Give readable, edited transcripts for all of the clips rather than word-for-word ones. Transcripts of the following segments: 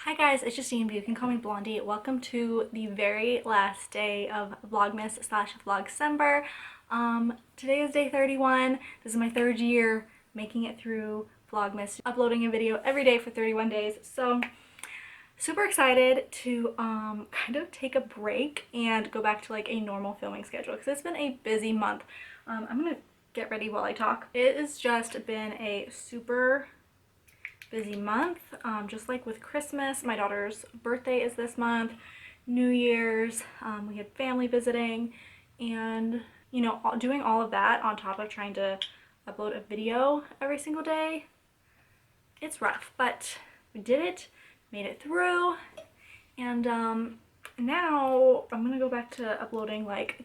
Hi guys, it's Justine, but you can call me Blondie. Welcome to the very last day of Vlogmas slash Vlogcember. Today is day 31. This is my third year making it through Vlogmas, uploading a video every day for 31 days. So super excited to kind of take a break and go back to like a normal filming schedule because it's been a busy month. I'm gonna get ready while I talk. It has just been a super busy month, just like with Christmas. My daughter's birthday is this month, New Year's, we had family visiting, and you know, doing all of that on top of trying to upload a video every single day, it's rough, but we did it, made it through, and now I'm gonna go back to uploading like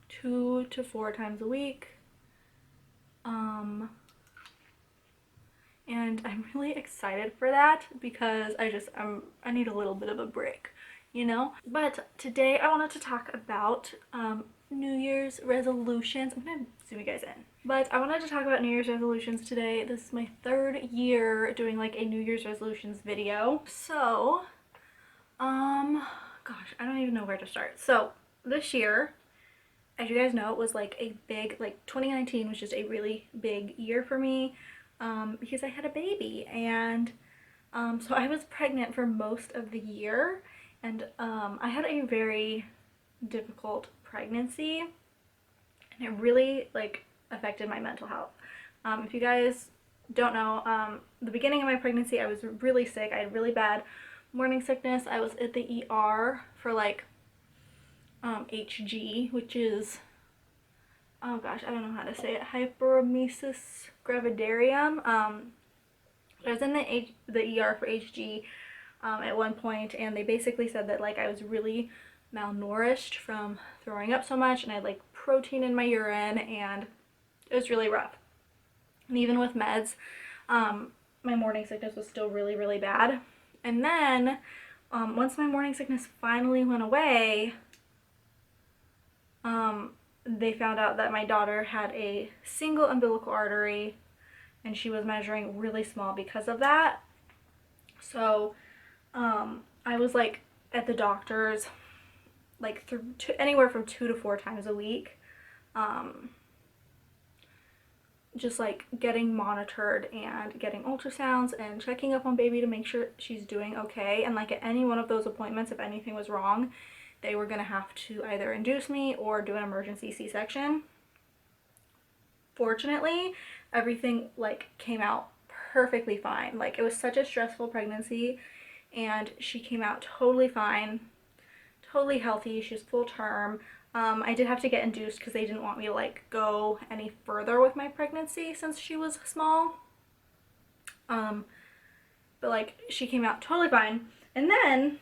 2 to 4 times a week. And I'm really excited for that because I need a little bit of a break, you know? But today I wanted to talk about New Year's resolutions. I'm gonna zoom you guys in. But I wanted to talk about New Year's resolutions today. This is my third year doing like a New Year's resolutions video. So, gosh, I don't even know where to start. So this year, as you guys know, it was like a big, like 2019 was just a really big year for me. Because I had a baby, and so I was pregnant for most of the year, and I had a very difficult pregnancy, and it really like affected my mental health. If you guys don't know, the beginning of my pregnancy I was really sick. I had really bad morning sickness. I was at the ER for like HG, which is, oh gosh, I don't know how to say it, hyperemesis gravidarum. I was in the ER for HG at one point, and they basically said that like I was really malnourished from throwing up so much, and I had like protein in my urine, and it was really rough. And even with meds, my morning sickness was still really, really bad. And then once my morning sickness finally went away, they found out that my daughter had a single umbilical artery, and she was measuring really small because of that. So I was like at the doctor's like anywhere from 2 to 4 times a week, just like getting monitored and getting ultrasounds and checking up on baby to make sure she's doing okay. And like at any one of those appointments, if anything was wrong, they were gonna have to either induce me or do an emergency C-section. Fortunately, everything like came out perfectly fine. Like it was such a stressful pregnancy, and she came out totally fine, totally healthy. She was full term. I did have to get induced because they didn't want me to like go any further with my pregnancy since she was small. But like she came out totally fine. And then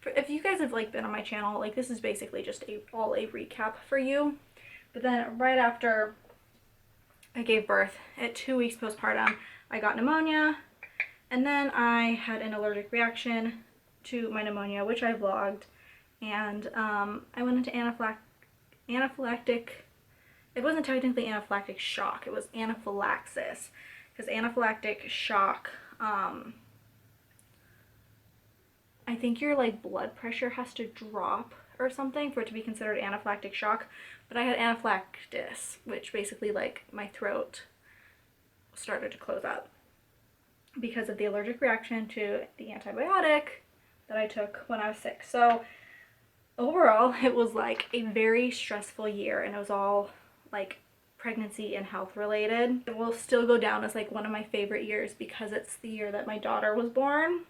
if you guys have like been on my channel, like this is basically just all a recap for you. But then right after I gave birth, at 2 weeks postpartum, I got pneumonia, and then I had an allergic reaction to my pneumonia, which I vlogged, and I went into anaphylactic, it wasn't technically anaphylactic shock, it was anaphylaxis, because anaphylactic shock, I think your like blood pressure has to drop or something for it to be considered anaphylactic shock, but I had anaphylactis, which basically like my throat started to close up because of the allergic reaction to the antibiotic that I took when I was sick. So overall, it was like a very stressful year, and it was all like pregnancy and health related. It will still go down as like one of my favorite years because it's the year that my daughter was born.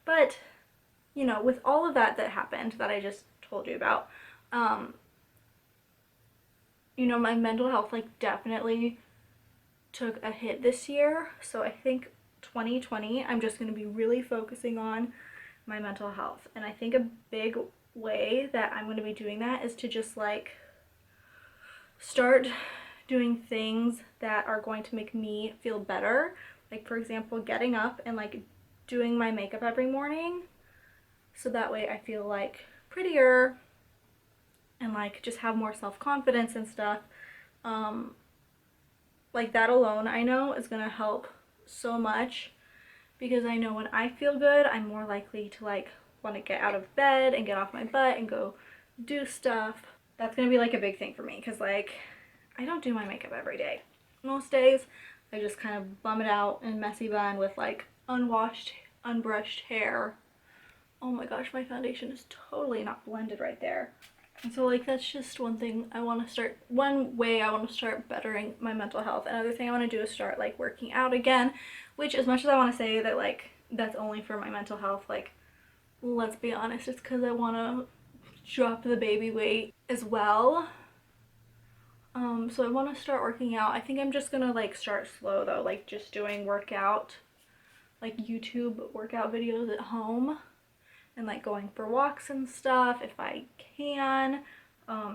But you know, with all of that happened that I just told you about, you know, my mental health like definitely took a hit this year. So I think 2020, I'm just going to be really focusing on my mental health. And I think a big way that I'm going to be doing that is to just like start doing things that are going to make me feel better. Like for example, getting up and like doing my makeup every morning, so that way I feel like prettier and like just have more self-confidence and stuff. Like that alone I know is gonna help so much because I know when I feel good, I'm more likely to like want to get out of bed and get off my butt and go do stuff. That's gonna be like a big thing for me because like I don't do my makeup every day. Most days I just kind of bum it out in messy bun with like unwashed, unbrushed hair. Oh my gosh, my foundation is totally not blended right there. And so like that's just one thing I want to start, one way I want to start bettering my mental health. Another thing I want to do is start like working out again, which as much as I want to say that like that's only for my mental health, like let's be honest, it's because I want to drop the baby weight as well. So I want to start working out. I think I'm just gonna like start slow though, like just doing workout, like YouTube workout videos at home and like going for walks and stuff if I can,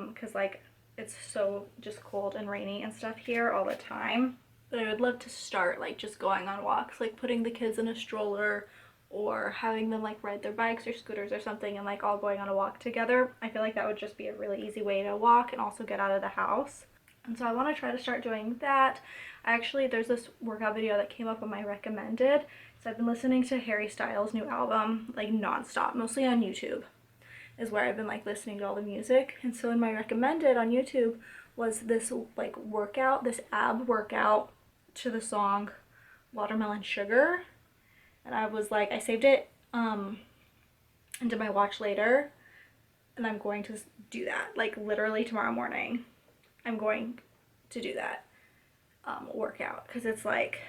because like it's so just cold and rainy and stuff here all the time. But I would love to start like just going on walks, like putting the kids in a stroller or having them like ride their bikes or scooters or something and like all going on a walk together. I feel like that would just be a really easy way to walk and also get out of the house. And so I want to try to start doing that. Actually, there's this workout video that came up on my recommended. So I've been listening to Harry Styles' new album like nonstop, mostly on YouTube is where I've been like listening to all the music. And so in my recommended on YouTube was this like workout, this ab workout to the song Watermelon Sugar. And I was like, I saved it into my watch later, and I'm going to do that like literally tomorrow morning. I'm going to do that workout because it's like,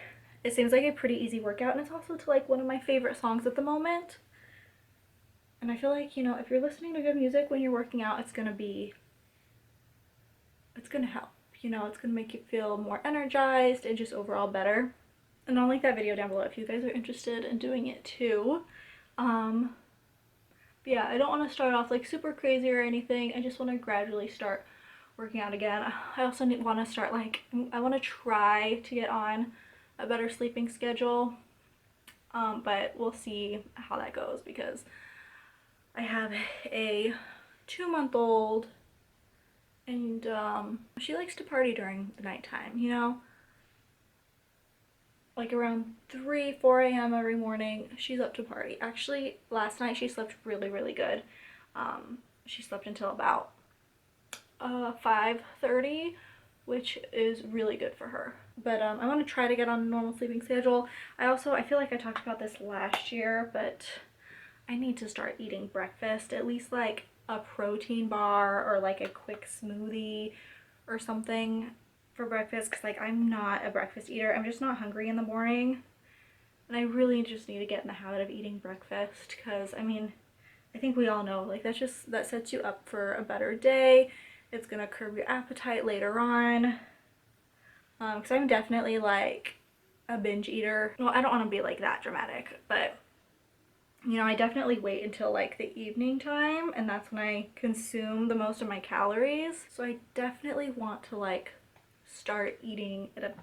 it seems like a pretty easy workout, and it's also to like one of my favorite songs at the moment. And I feel like, you know, if you're listening to good music when you're working out, it's gonna help, you know, it's gonna make you feel more energized and just overall better. And I'll link that video down below if you guys are interested in doing it too. But yeah, I don't want to start off like super crazy or anything. I just want to gradually start working out again. I also want to start like, I want to try to get on a better sleeping schedule, but we'll see how that goes because I have a 2-month-old and she likes to party during the nighttime, you know, like around 3-4 a.m. every morning she's up to party. Actually last night she slept really good. She slept until about 5:30, which is really good for her. But I want to try to get on a normal sleeping schedule. I feel like I talked about this last year, but I need to start eating breakfast, at least like a protein bar or like a quick smoothie or something for breakfast, because like I'm not a breakfast eater. I'm just not hungry in the morning, and I really just need to get in the habit of eating breakfast because I mean, I think we all know like that sets you up for a better day. It's gonna curb your appetite later on, because I'm definitely like a binge eater. Well, I don't want to be like that dramatic, but you know, I definitely wait until like the evening time, and that's when I consume the most of my calories. So I definitely want to like start eating at a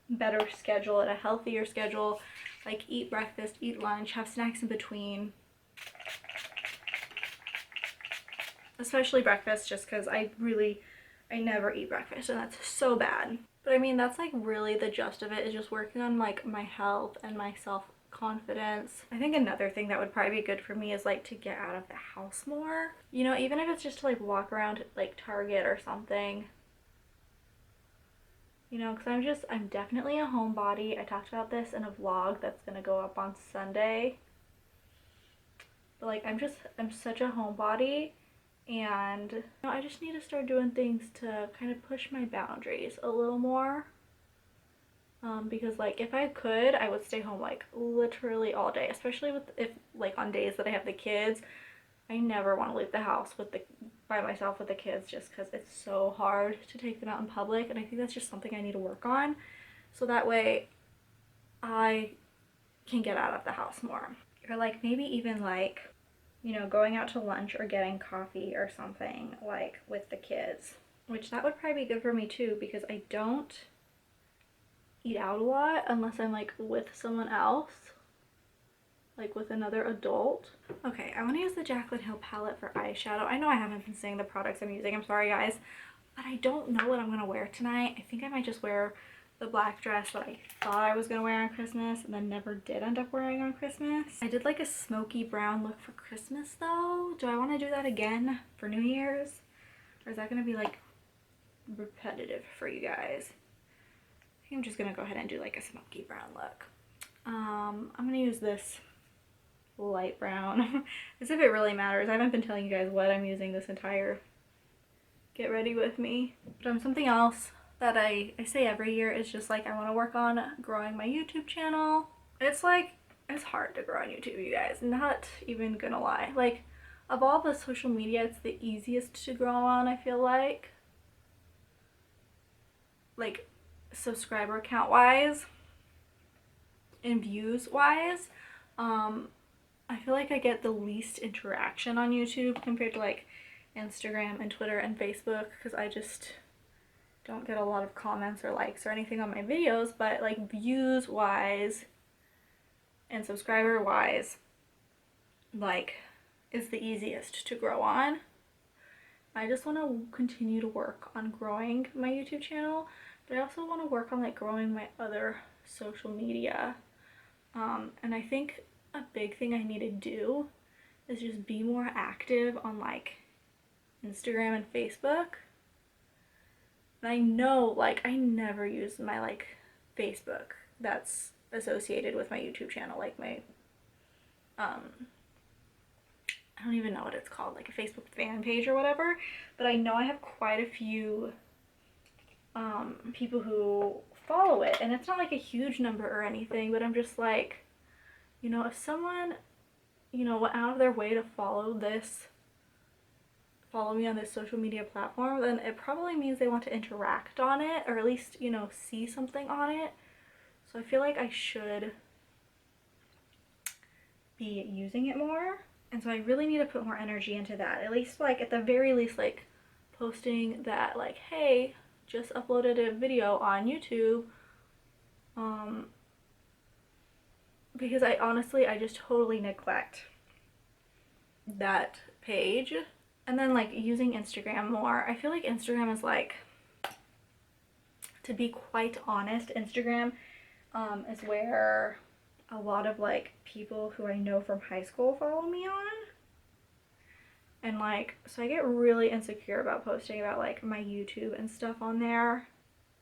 better schedule, at a healthier schedule, like eat breakfast, eat lunch, have snacks in between. Especially breakfast, just because I never eat breakfast, and that's so bad. But I mean, that's like really the gist of it, is just working on like my health and my self-confidence. I think another thing that would probably be good for me is like to get out of the house more. You know, even if it's just to like walk around like Target or something. You know, because I'm definitely a homebody. I talked about this in a vlog that's gonna go up on Sunday. But like I'm such a homebody. And you know, I just need to start doing things to kind of push my boundaries a little more, because like if I could, I would stay home like literally all day, especially if like on days that I have the kids. I never want to leave the house by myself with the kids, just because it's so hard to take them out in public, and I think that's just something I need to work on, so that way I can get out of the house more. Or like maybe even like, you know, going out to lunch or getting coffee or something like with the kids, which that would probably be good for me too, because I don't eat out a lot unless I'm like with someone else, like with another adult. Okay, I want to use the Jaclyn Hill palette for eyeshadow. I know I haven't been saying the products I'm using, I'm sorry guys, but I don't know what I'm going to wear tonight. I think I might just wear the black dress that I thought I was gonna wear on Christmas and then never did end up wearing on Christmas. I did like a smoky brown look for Christmas though. Do I want to do that again for New Year's? Or is that gonna be like repetitive for you guys? I think I'm just gonna go ahead and do like a smoky brown look. I'm gonna use this light brown as if it really matters. I haven't been telling you guys what I'm using this entire get ready with me. But something else that I say every year is just like I want to work on growing my YouTube channel. It's hard to grow on YouTube, you guys, not even gonna lie. Like, of all the social media, it's the easiest to grow on, I feel like subscriber count wise and views wise. I feel like I get the least interaction on YouTube compared to like Instagram and Twitter and Facebook, because I just don't get a lot of comments or likes or anything on my videos. But like views wise and subscriber wise, like, is the easiest to grow on. I just want to continue to work on growing my YouTube channel, but I also want to work on like growing my other social media. And I think a big thing I need to do is just be more active on like Instagram and Facebook. And I know like I never use my like Facebook that's associated with my YouTube channel, like my I don't even know what it's called, like a Facebook fan page or whatever, but I know I have quite a few people who follow it, and it's not like a huge number or anything, but I'm just like, you know, if someone, you know, went out of their way to follow me on this social media platform, then it probably means they want to interact on it, or at least, you know, see something on it. So I feel like I should be using it more. And so I really need to put more energy into that. At least, like, at the very least, like, posting that, like, hey, just uploaded a video on YouTube. Because I honestly just totally neglect that page. And then, like, using Instagram more. I feel like Instagram is, like, to be quite honest, Instagram is where a lot of like people who I know from high school follow me on. And like, so I get really insecure about posting about like my YouTube and stuff on there.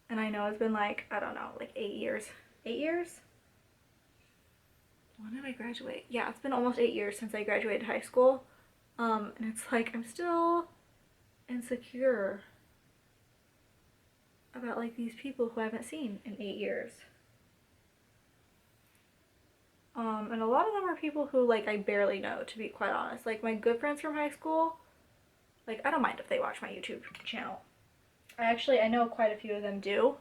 And I know it's been like, I don't know, like 8 years. 8 years? When did I graduate? Yeah, it's been almost 8 years since I graduated high school. And it's like I'm still insecure about like these people who I haven't seen in 8 years. And a lot of them are people who like I barely know, to be quite honest. Like my good friends from high school, like I don't mind if they watch my YouTube channel. I know quite a few of them do.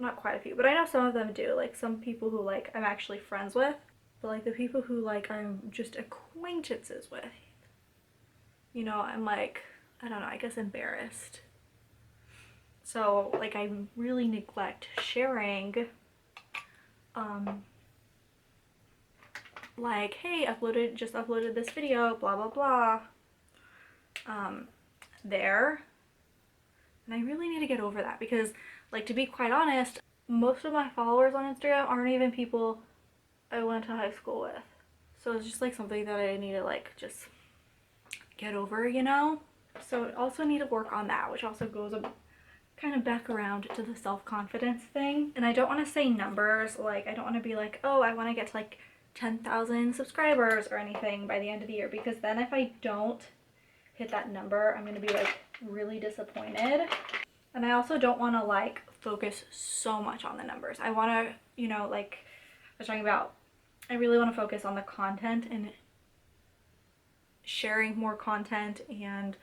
Not quite a few, but I know some of them do. Like some people who like I'm actually friends with, but like the people who like I'm just acquaintances with, you know, I'm like, I don't know, I guess embarrassed. So like I really neglect sharing like, hey, just uploaded this video, blah blah blah, there. And I really need to get over that, because like, to be quite honest, most of my followers on Instagram aren't even people I went to high school with. So it's just like something that I need to like just get over, you know. So I also need to work on that, which also goes kind of back around to the self-confidence thing. And I don't want to say numbers, like I don't want to be like, oh, I want to get to like 10,000 subscribers or anything by the end of the year, because then if I don't hit that number, I'm gonna be like really disappointed. And I also don't want to like focus so much on the numbers. I want to, you know, like I was talking about, I really want to focus on the content and sharing more content and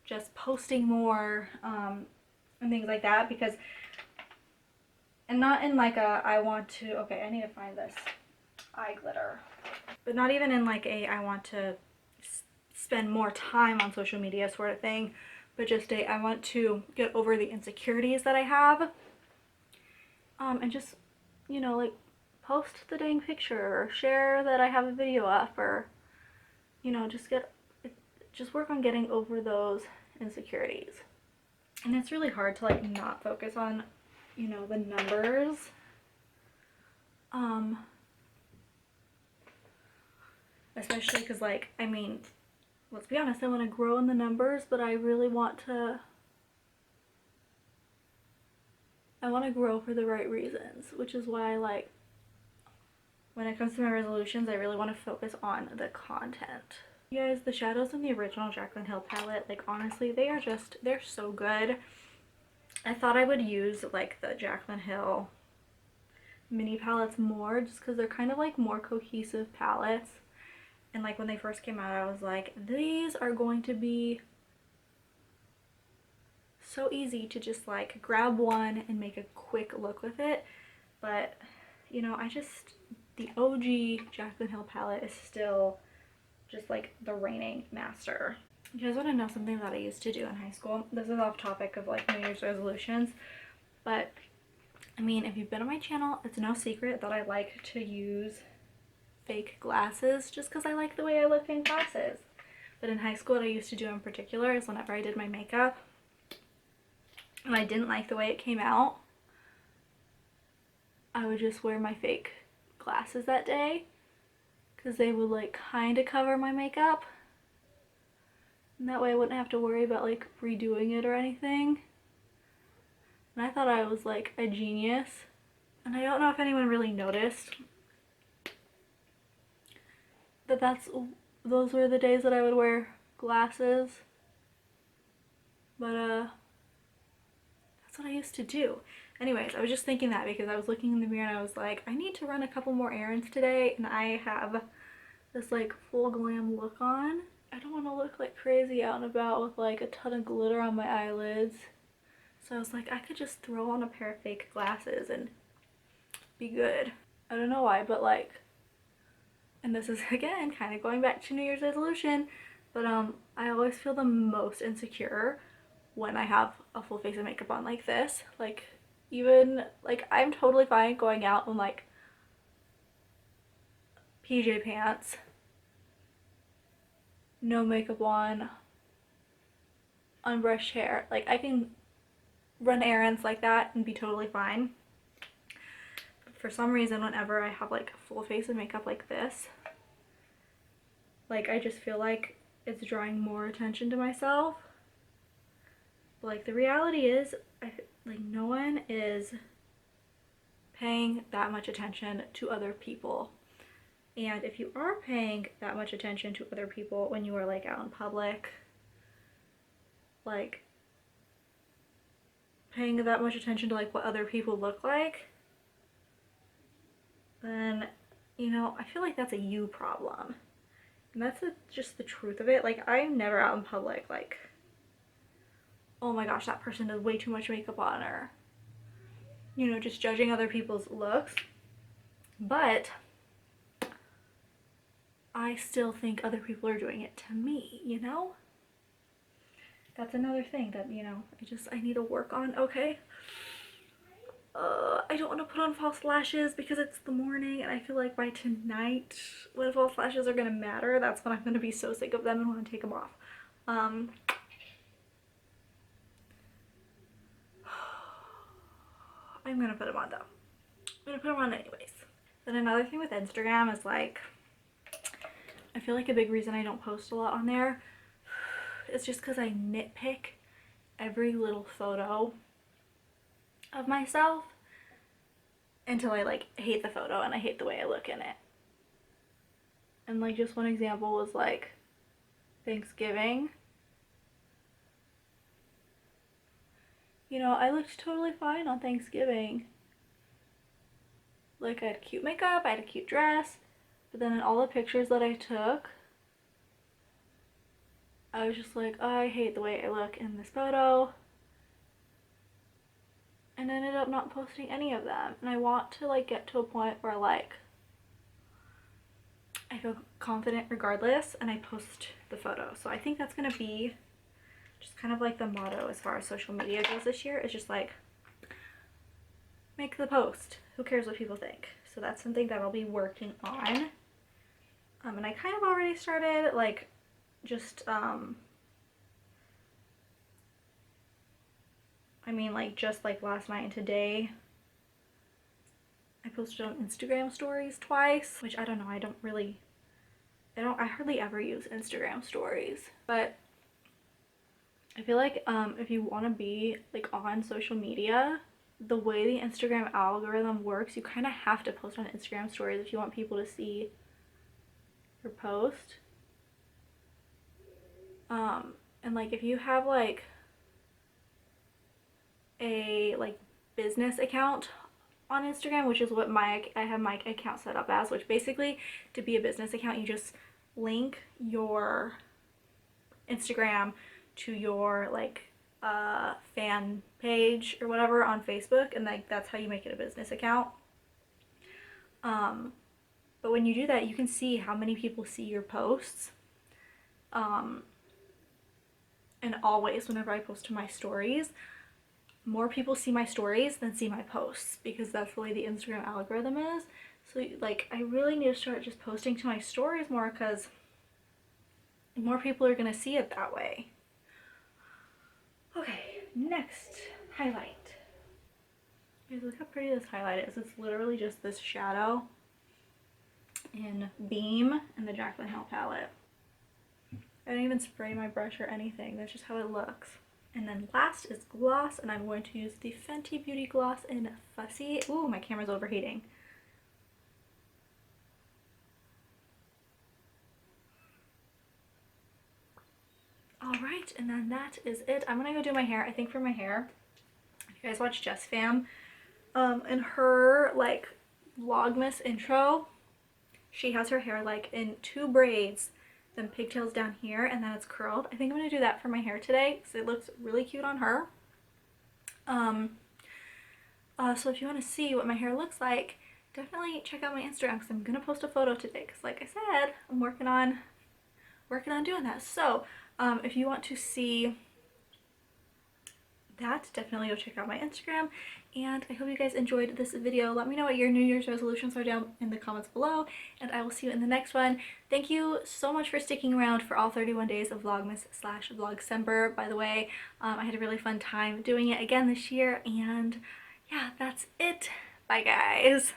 just posting more and things like that, because, and not in like a I want to, okay, I need to find this eye glitter, but not even in like a I want to spend more time on social media sort of thing, but just a I want to get over the insecurities that I have, and just, you know, like post the dang picture or share that I have a video up, or, you know, just work on getting over those insecurities. And it's really hard to like not focus on you know, the numbers. Especially because, like, I mean, let's be honest, I want to grow in the numbers, but I really want to, I want to grow for the right reasons, which is why, like, when it comes to my resolutions, I really want to focus on the content. You guys, the shadows in the original Jaclyn Hill palette, like, honestly, they are just, they're so good. I thought I would use, like, the Jaclyn Hill mini palettes more, just because they're kind of, like, more cohesive palettes. And, like, when they first came out, I was like, these are going to be so easy to just, like, grab one and make a quick look with it. But, you know, the OG Jaclyn Hill palette is still just, like, the reigning master. You guys want to know something that I used to do in high school? This is off topic of, like, New Year's resolutions. But, I mean, if you've been on my channel, it's no secret that I like to use fake glasses just because I like the way I look in glasses. But in high school, what I used to do in particular is whenever I did my makeup and I didn't like the way it came out, I would just wear my fake glasses that day because they would, like, kind of cover my makeup, and that way I wouldn't have to worry about, like, redoing it or anything. And I thought I was, like, a genius, and I don't know if anyone really noticed that those were the days that I would wear glasses, but that's what I used to do. Anyways, I was just thinking that because I was looking in the mirror and I was like, I need to run a couple more errands today, and I have this, like, full glam look on. I don't want to look like crazy out and about with, like, a ton of glitter on my eyelids. So I was like, I could just throw on a pair of fake glasses and be good. I don't know why, but, like, and this is, again, kind of going back to New Year's resolution, but I always feel the most insecure when I have a full face of makeup on like this. Like, even, like, I'm totally fine going out in, like, PJ pants, no makeup on, unbrushed hair. Like, I can run errands like that and be totally fine. For some reason, whenever I have, like, a full face of makeup like this, like, I just feel like it's drawing more attention to myself. But, like, the reality is, like, no one is paying that much attention to other people. And if you are paying that much attention to other people when you are, like, out in public, like, paying that much attention to, like, what other people look like, then, you know, I feel like that's a you problem. And that's just the truth of it. Like, I'm never out in public like, oh my gosh, that person does way too much makeup on, or, you know, just judging other people's looks. But I still think other people are doing it to me, you know? That's another thing that, you know, I need to work on. Okay. I don't want to put on false lashes because it's the morning, and I feel like by tonight, when false lashes are going to matter, that's when I'm going to be so sick of them and want to take them off. I'm going to put them on, though. I'm going to put them on anyways. Then another thing with Instagram is, like, I feel like a big reason I don't post a lot on there is just because I nitpick every little photo of myself until I, like, hate the photo and I hate the way I look in it. And, like, just one example was, like, Thanksgiving. You know, I looked totally fine on Thanksgiving. Like, I had cute makeup, I had a cute dress, but then in all the pictures that I took, I was just like, oh, I hate the way I look in this photo. And I ended up not posting any of them. And I want to, like, get to a point where, like, I feel confident regardless and I post the photo. So I think that's gonna be just kind of like the motto as far as social media goes this year, is just, like, make the post. Who cares what people think? So that's something that I'll be working on. And I kind of already started, like, just I mean, like, just like last night and today, I posted on Instagram stories twice, which I don't know, I hardly ever use Instagram stories, but I feel like if you want to be like on social media, the way the Instagram algorithm works, you kind of have to post on Instagram stories if you want people to see your post. And like if you have like a like business account on Instagram, which is what I have my account set up as, which basically to be a business account, you just link your Instagram to your like fan page or whatever on Facebook, and like that's how you make it a business account. But when you do that, you can see how many people see your posts. And always whenever I post to my stories, more people see my stories than see my posts, because that's the way the Instagram algorithm is. So like I really need to start just posting to my stories more, because more people are gonna see it that way. Okay, next highlight. Guys, look how pretty this highlight is. It's literally just this shadow in Beam and the Jaclyn Hill palette. I didn't even spray my brush or anything. That's just how it looks. And then last is gloss, and I'm going to use the Fenty Beauty Gloss in Fussy. Ooh, my camera's overheating. Alright, and then that is it. I'm gonna go do my hair. I think for my hair, if you guys watch Jess Fam, in her like Vlogmas intro, she has her hair like in 2 braids, then pigtails down here, and then it's curled. I think I'm gonna do that for my hair today because it looks really cute on her. So if you want to see what my hair looks like, definitely check out my Instagram, because I'm gonna post a photo today, because like I said, I'm working on doing that. So if you want to see that, definitely go check out my Instagram. And I hope you guys enjoyed this video. Let me know what your New Year's resolutions are down in the comments below, and I will see you in the next one. Thank you so much for sticking around for all 31 days of Vlogmas / Vlogcember. By the way, I had a really fun time doing it again this year, and yeah, that's it. Bye guys.